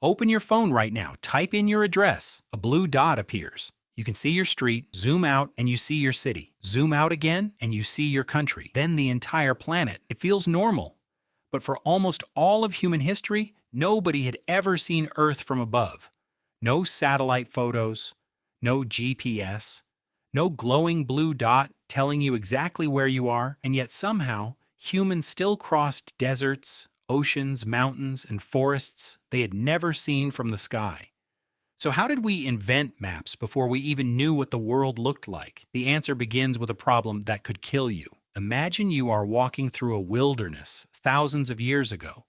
Open your phone right now, type in your address. A blue dot appears. You can see your street, zoom out, and you see your city. Zoom out again, and you see your country. Then the entire planet. It feels normal. But for almost all of human history, nobody had ever seen Earth from above. No satellite photos, no GPS, no glowing blue dot telling you exactly where you are, and yet somehow, humans still crossed deserts, oceans, mountains, and forests they had never seen from the sky. So how did we invent maps before we even knew what the world looked like? The answer begins with a problem that could kill you. Imagine you are walking through a wilderness thousands of years ago.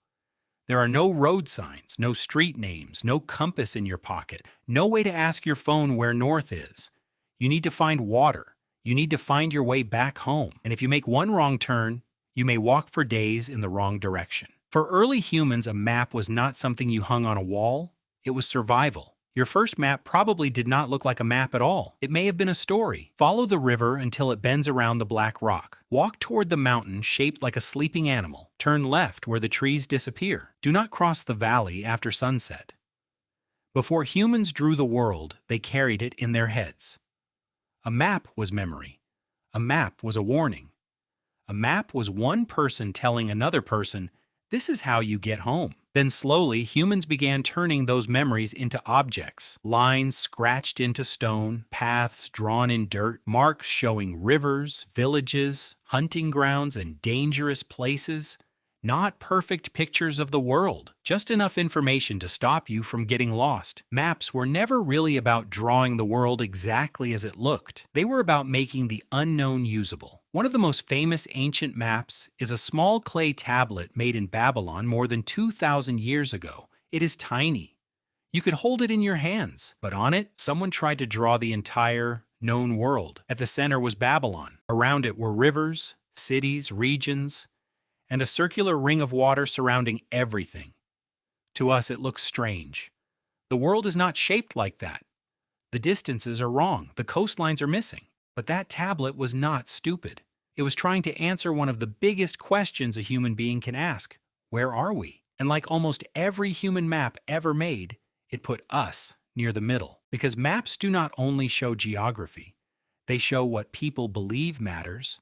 There are no road signs, no street names, no compass in your pocket, no way to ask your phone where north is. You need to find water. You need to find your way back home. And if you make one wrong turn, you may walk for days in the wrong direction. For early humans, a map was not something you hung on a wall. It was survival. Your first map probably did not look like a map at all. It may have been a story. Follow the river until it bends around the black rock. Walk toward the mountain shaped like a sleeping animal. Turn left where the trees disappear. Do not cross the valley after sunset. Before humans drew the world, they carried it in their heads. A map was memory. A map was a warning. A map was one person telling another person, "This is how you get home." Then slowly, humans began turning those memories into objects. Lines scratched into stone, paths drawn in dirt, marks showing rivers, villages, hunting grounds, and dangerous places. Not perfect pictures of the world, just enough information to stop you from getting lost. Maps were never really about drawing the world exactly as it looked. They were about making the unknown usable. One of the most famous ancient maps is a small clay tablet made in Babylon more than 2,000 years ago. It is tiny. You could hold it in your hands, but on it, someone tried to draw the entire known world. At the center was Babylon. Around it were rivers, cities, regions, and a circular ring of water surrounding everything. To us, it looks strange. The world is not shaped like that. The distances are wrong, the coastlines are missing. But that tablet was not stupid. It was trying to answer one of the biggest questions a human being can ask. Where are we? And like almost every human map ever made, it put us near the middle. Because maps do not only show geography, they show what people believe matters.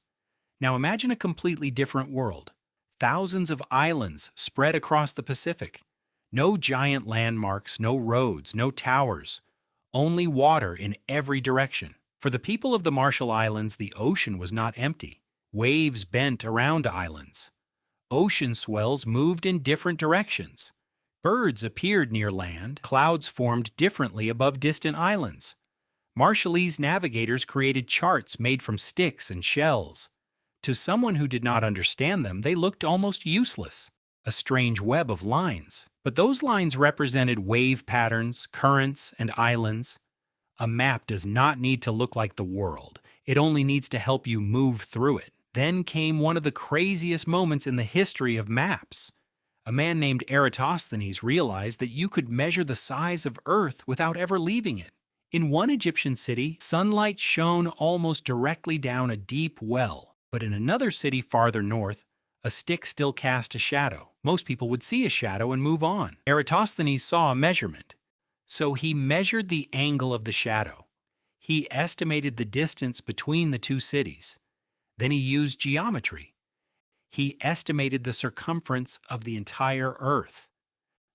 Now imagine a completely different world. Thousands of islands spread across the Pacific. No giant landmarks, no roads, no towers. Only water in every direction. For the people of the Marshall Islands, the ocean was not empty. Waves bent around islands. Ocean swells moved in different directions. Birds appeared near land. Clouds formed differently above distant islands. Marshallese navigators created charts made from sticks and shells. To someone who did not understand them, they looked almost useless, a strange web of lines. But those lines represented wave patterns, currents, and islands. A map does not need to look like the world. It only needs to help you move through it. Then came one of the craziest moments in the history of maps. A man named Eratosthenes realized that you could measure the size of Earth without ever leaving it. In one Egyptian city, sunlight shone almost directly down a deep well. But in another city farther north, a stick still cast a shadow. Most people would see a shadow and move on. Eratosthenes saw a measurement. So he measured the angle of the shadow. He estimated the distance between the two cities. Then he used geometry. He estimated the circumference of the entire Earth.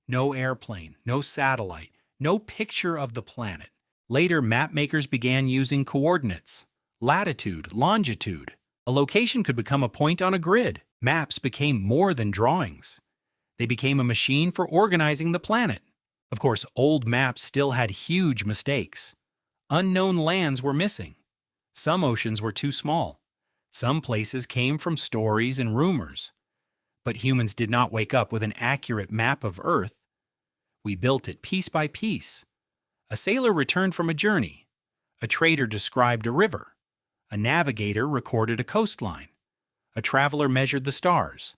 No airplane, no satellite, no picture of the planet. Later, mapmakers began using coordinates, latitude, longitude. A location could become a point on a grid. Maps became more than drawings. They became a machine for organizing the planet. Of course, old maps still had huge mistakes. Unknown lands were missing. Some oceans were too small. Some places came from stories and rumors. But humans did not wake up with an accurate map of Earth. We built it piece by piece. A sailor returned from a journey. A trader described a river. A navigator recorded a coastline. A traveler measured the stars.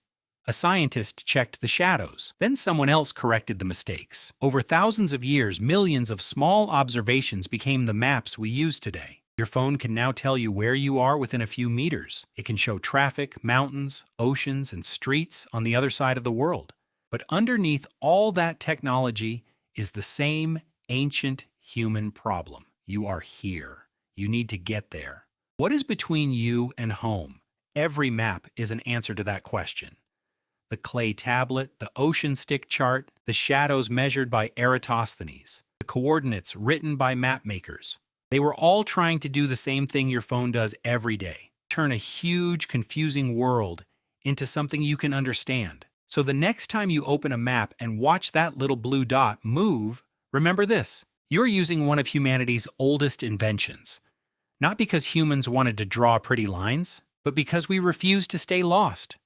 A scientist checked the shadows. Then someone else corrected the mistakes. Over thousands of years, millions of small observations became the maps we use today. Your phone can now tell you where you are within a few meters. It can show traffic, mountains, oceans, and streets on the other side of the world. But underneath all that technology is the same ancient human problem. You are here. You need to get there. What is between you and home? Every map is an answer to that question. The clay tablet, the ocean stick chart, the shadows measured by Eratosthenes, the coordinates written by map makers. They were all trying to do the same thing your phone does every day. Turn a huge, confusing world into something you can understand. So the next time you open a map and watch that little blue dot move, remember this: you're using one of humanity's oldest inventions. Not because humans wanted to draw pretty lines, but because we refused to stay lost.